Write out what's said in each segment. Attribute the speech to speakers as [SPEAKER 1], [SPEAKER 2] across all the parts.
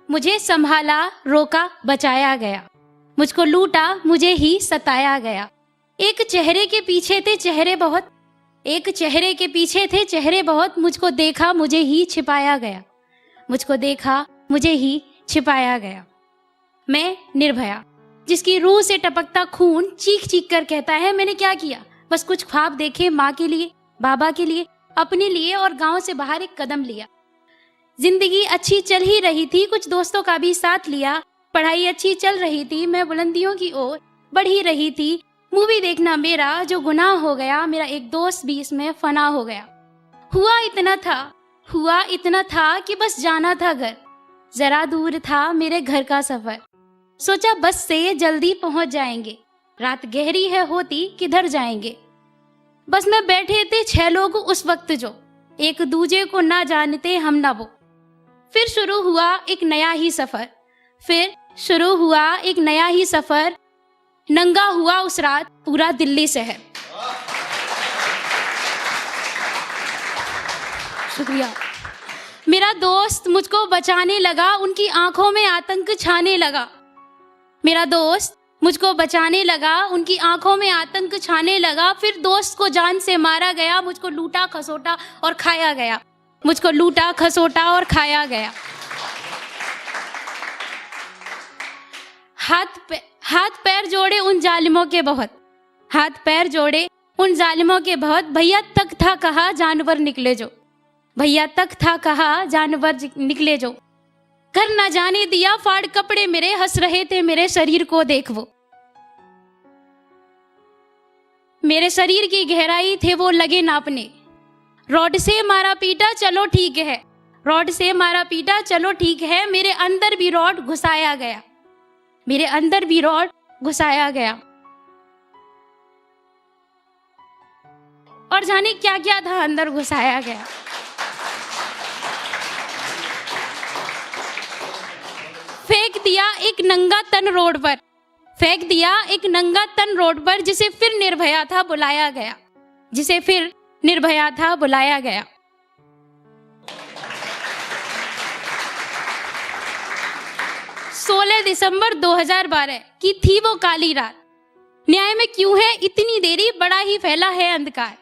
[SPEAKER 1] मुझे संभाला, रोका, बचाया गया। मुझको लूटा, मुझे ही सताया गया। एक चेहरे के पीछे थे चेहरे बहुत, एक चेहरे के पीछे थे चेहरे बहुत। मुझको देखा, मुझे ही छिपाया गया। मुझको देखा, मुझे ही छिपाया गया। मैं निर्भया, जिसकी रूह से टपकता खून चीख चीख कर कहता है मैंने क्या किया, बस कुछ ख्वाब देखे, माँ के लिए, बाबा के लिए, अपने लिए, और गांव से बाहर एक कदम लिया। जिंदगी अच्छी चल ही रही थी, कुछ दोस्तों का भी साथ लिया। पढ़ाई अच्छी चल रही थी, मैं बुलंदियों की ओर बढ़ ही रही थी। मूवी देखना मेरा जो गुनाह हो गया, मेरा एक दोस्त भी इसमें फना हो गया। हुआ इतना था कि बस जाना था घर। जरा दूर था मेरे घर का सफर। सोचा बस से जल्दी पहुंच जाएंगे, रात गहरी है होती किधर जाएंगे। बस में बैठे थे 6 लोग उस वक्त जो एक दूजे को ना जानते हम ना वो। फिर शुरू हुआ एक नया ही सफर। नंगा हुआ उस रात पूरा दिल्ली शहर। शुक्रिया। मेरा दोस्त मुझको बचाने लगा, उनकी आंखों में आतंक छाने लगा। मेरा दोस्त मुझको बचाने लगा, उनकी आंखों में आतंक छाने लगा। फिर दोस्त को जान से मारा गया, मुझको लूटा, खसोटा और खाया गया। मुझको लूटा, खसोटा और खाया गया। हाथ पैर जोड़े उन जालिमों के बहुत, हाथ पैर जोड़े उन जालिमों के बहुत। भैया तक था कहा जानवर निकले जो, भैया तक था कहा जानवर निकले जो। घर न जाने दिया फाड़ कपड़े मेरे, हंस रहे थे मेरे शरीर को देख वो। मेरे शरीर की गहराई थे वो लगे नापने। रॉड से मारा पीटा चलो ठीक है, रॉड से मारा पीटा चलो ठीक है। मेरे अंदर भी रॉड घुसाया गया, मेरे अंदर भी रॉड घुसाया गया। और जाने क्या क्या था अंदर घुसाया गया। फेंक दिया एक नंगा तन रोड पर, फेंक दिया एक नंगा तन रोड पर। जिसे फिर निर्भया था बुलाया गया, जिसे फिर निर्भया था बुलाया गया। सोलह दिसंबर 2012 की थी वो काली रात। न्याय में क्यों है इतनी देरी, बड़ा ही फैला है अंधकार।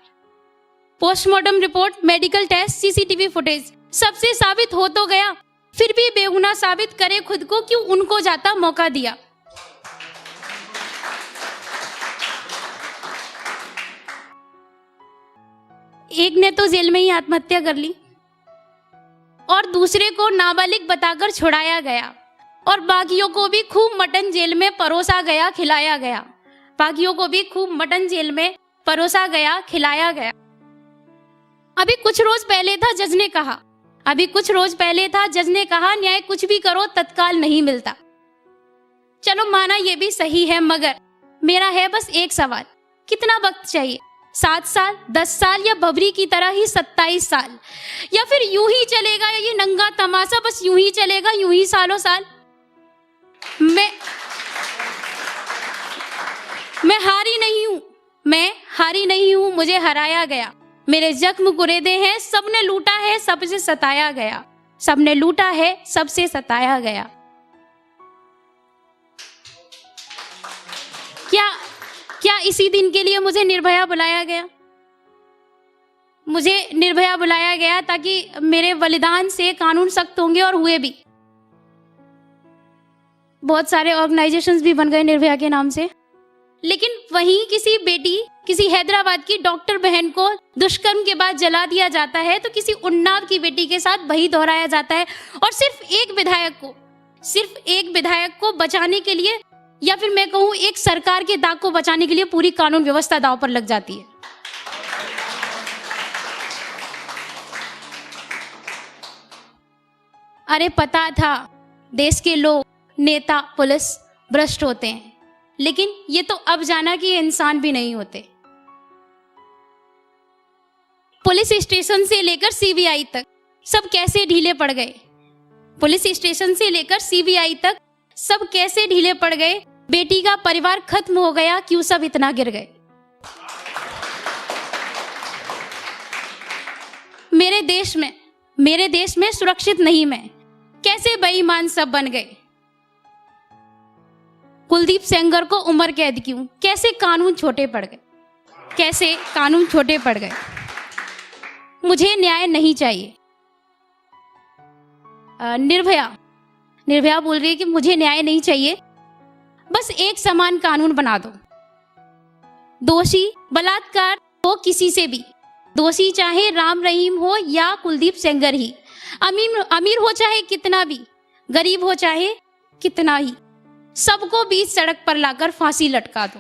[SPEAKER 1] Postmortem report, medical test, CCTV footage सबसे साबित हो तो गया, फिर भी बेगुनाह साबित करे खुद को, क्यों उनको जाता मौका दिया। एक ने तो जेल में ही आत्महत्या कर ली और दूसरे को नाबालिग बताकर छुड़ाया गया, और बाकियों को भी खूब मटन जेल में परोसा गया, खिलाया गया। बाकियों को भी खूब मटन जेल में परोसा गया, खिलाया गया। अभी कुछ रोज पहले था जज ने कहा, अभी कुछ रोज पहले था जज ने कहा, न्याय कुछ भी करो तत्काल नहीं मिलता। चलो माना ये भी सही है, मगर मेरा है बस एक सवाल, कितना वक्त चाहिए? 7 साल, 10 साल, या बबरी की तरह ही 27 साल, या फिर यूं ही चलेगा ये नंगा तमाशा, बस यूं ही चलेगा, यूं ही सालों साल। मैं हारी नहीं हूं, मैं हारी नहीं हूं, मुझे हराया गया। मेरे जख्म कुरेदे हैं, सबने लूटा है, सबसे सताया गया, सबने लूटा है, सबसे सताया गया। क्या इसी दिन के लिए मुझे निर्भया बुलाया गया? मुझे निर्भया बुलाया गया ताकि मेरे बलिदान से कानून सख्त होंगे, और हुए भी। बहुत सारे ऑर्गेनाइजेशंस भी बन गए निर्भया के नाम से। लेकिन वहीं किसी बेटी, किसी हैदराबाद की डॉक्टर बहन को दुष्कर्म के बाद जला दिया जाता है, तो किसी उन्नाव की बेटी के साथ वही दोहराया जाता है। और सिर्फ एक विधायक को बचाने के लिए, या फिर मैं कहूं एक सरकार के दाग को बचाने के लिए, पूरी कानून व्यवस्था दांव पर लग जाती है। अरे पता था देश के लोग, नेता, पुलिस भ्रष्ट होते हैं, लेकिन ये तो अब जाना कि ये इंसान भी नहीं होते। पुलिस स्टेशन से लेकर सीबीआई तक सब कैसे ढीले पड़ गए, पुलिस स्टेशन से लेकर सीबीआई तक सब कैसे ढीले पड़ गए। बेटी का परिवार खत्म हो गया, क्यों सब इतना गिर गए। मेरे देश में सुरक्षित नहीं मैं, कैसे बेईमान सब बन गए। कुलदीप सेंगर को उम्र कैद क्यों, कैसे कानून छोटे पड़ गए, कैसे कानून छोटे पड़ गए। मुझे न्याय नहीं चाहिए। निर्भया बोल रही है कि मुझे न्याय नहीं चाहिए, बस एक समान कानून बना दो। दोषी बलात्कार हो किसी से भी, दोषी चाहे राम रहीम हो या कुलदीप सेंगर ही, अमीर हो चाहे कितना भी, गरीब हो चाहे कितना ही, सबको बीच सड़क पर लाकर फांसी लटका दो।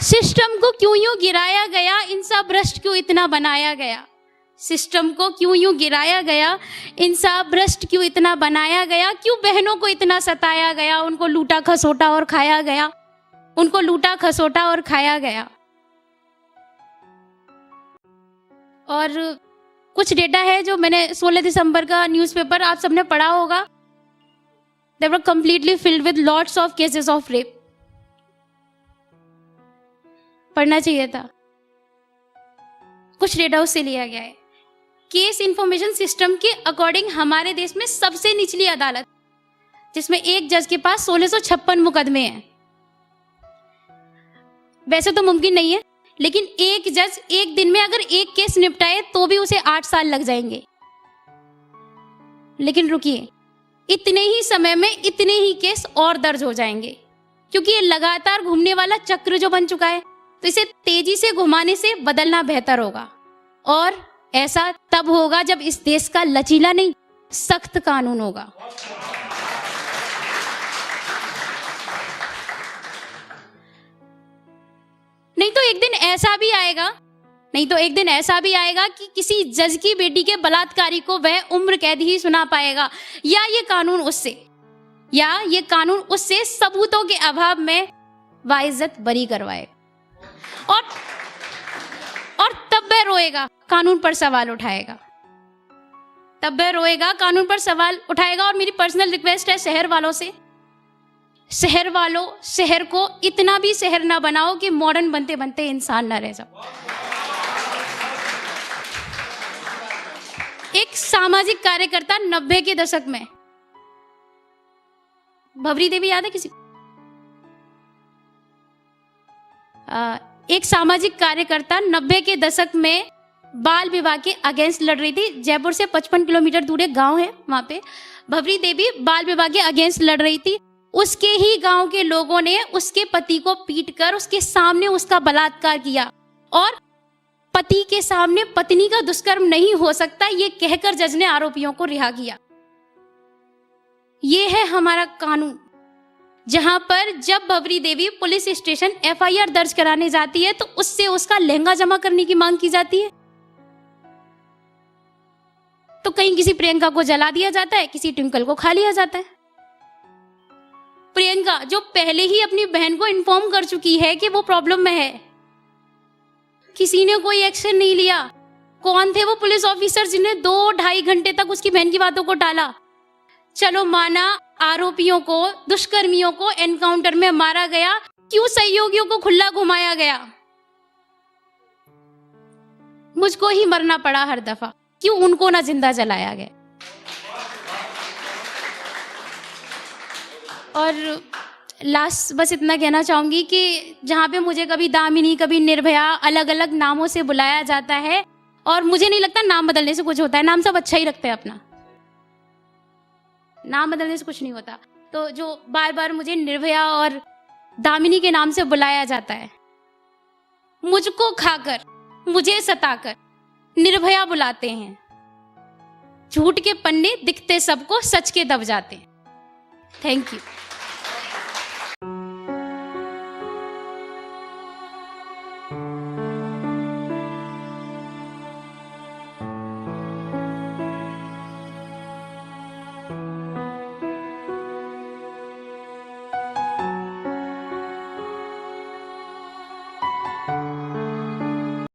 [SPEAKER 1] सिस्टम को क्यों यूं गिराया गया, इंसाफ भ्रष्ट क्यों इतना बनाया गया। सिस्टम को क्यों यूं गिराया गया, इंसाफ भ्रष्ट क्यों इतना बनाया गया। क्यों बहनों को इतना सताया गया, उनको लूटा खसोटा और खाया गया, उनको लूटा खसोटा और खाया गया। और कुछ डेटा है जो मैंने 16 दिसंबर का न्यूज़पेपर आप सबने पढ़ा होगा। They were completely filled with lots of cases of rape. पढ़ना चाहिए था। कुछ डेटा उससे लिया गया है। केस इंफॉर्मेशन सिस्टम के अकॉर्डिंग हमारे देश में सबसे निचली अदालत, जिसमें एक जज के पास 1656 मुकदमे हैं। वैसे तो मुमकिन नहीं है, लेकिन एक जज एक दिन में अगर एक केस निपटाए तो भी उसे 8 साल लग जाएंगे। लेकिन रुकिए, इतने ही समय में इतने ही केस और दर्ज हो जाएंगे, क्योंकि ये लगातार घूमने वाला चक्र जो बन चुका है, तो इसे तेजी से घुमाने से बदलना बेहतर होगा। और ऐसा तब होगा जब इस देश का लचीला नहीं, सख्त कानून होगा। नहीं तो एक दिन ऐसा भी आएगा कि किसी जज की बेटी के बलात्कारी को वह उम्र कैद ही सुना पाएगा, या ये कानून उससे सबूतों के अभाव में वाइज्जत बरी करवाएगा। और तब वह रोएगा, कानून पर सवाल उठाएगा। और मेरी पर्सनल रिक्वेस्ट है शहर वालों से, शहर को इतना भी शहर ना बनाओ कि मॉडर्न बनते बनते इंसान ना रह जाओ। एक सामाजिक कार्यकर्ता 90 के दशक में, भवरी देवी याद है किसी को? एक सामाजिक कार्यकर्ता 90 के दशक में बाल विवाह के अगेंस्ट लड़ रही थी। जयपुर से 55 किलोमीटर दूर एक गांव है, वहां पे भवरी देवी बाल विवाह के अगेंस्ट लड़ रही थी। उसके ही गांव के लोगों ने उसके पति को पीटकर उसके सामने उसका बलात्कार किया, और पति के सामने पत्नी का दुष्कर्म नहीं हो सकता, ये कहकर जज ने आरोपियों को रिहा किया। ये है हमारा कानून, जहां पर जब भवरी देवी पुलिस स्टेशन FIR दर्ज कराने जाती है तो उससे उसका लहंगा जमा करने की मांग की जाती है, तो कहीं किसी प्रियंका को जला दिया जाता है, किसी ट्विंकल को खा लिया जाता है। प्रियंका जो पहले ही अपनी बहन को इन्फॉर्म कर चुकी है कि वो प्रॉब्लम में है, किसी ने कोई एक्शन नहीं लिया। कौन थे वो पुलिस ऑफिसर जिन्हें 2-2.5 घंटे तक उसकी बहन की बातों को टाला? चलो माना आरोपियों को, दुष्कर्मियों को एनकाउंटर में मारा गया, क्यों सहयोगियों को खुला घुमाया गया? मुझको ही मरना पड़ा हर दफा, क्यों उनको ना जिंदा जलाया गया? और लास्ट बस इतना कहना चाहूंगी कि जहां पे मुझे कभी दामिनी, कभी निर्भया अलग अलग नामों से बुलाया जाता है, और मुझे नहीं लगता नाम बदलने से कुछ होता है। नाम सब अच्छा ही रखते हैं अपना, नाम बदलने से कुछ नहीं होता। तो जो बार बार मुझे निर्भया और दामिनी के नाम से बुलाया जाता है, मुझको खाकर, मुझे सताकर निर्भया बुलाते हैं। झूठ के पन्ने दिखते सबको, सच के दब जाते हैं। Thank you.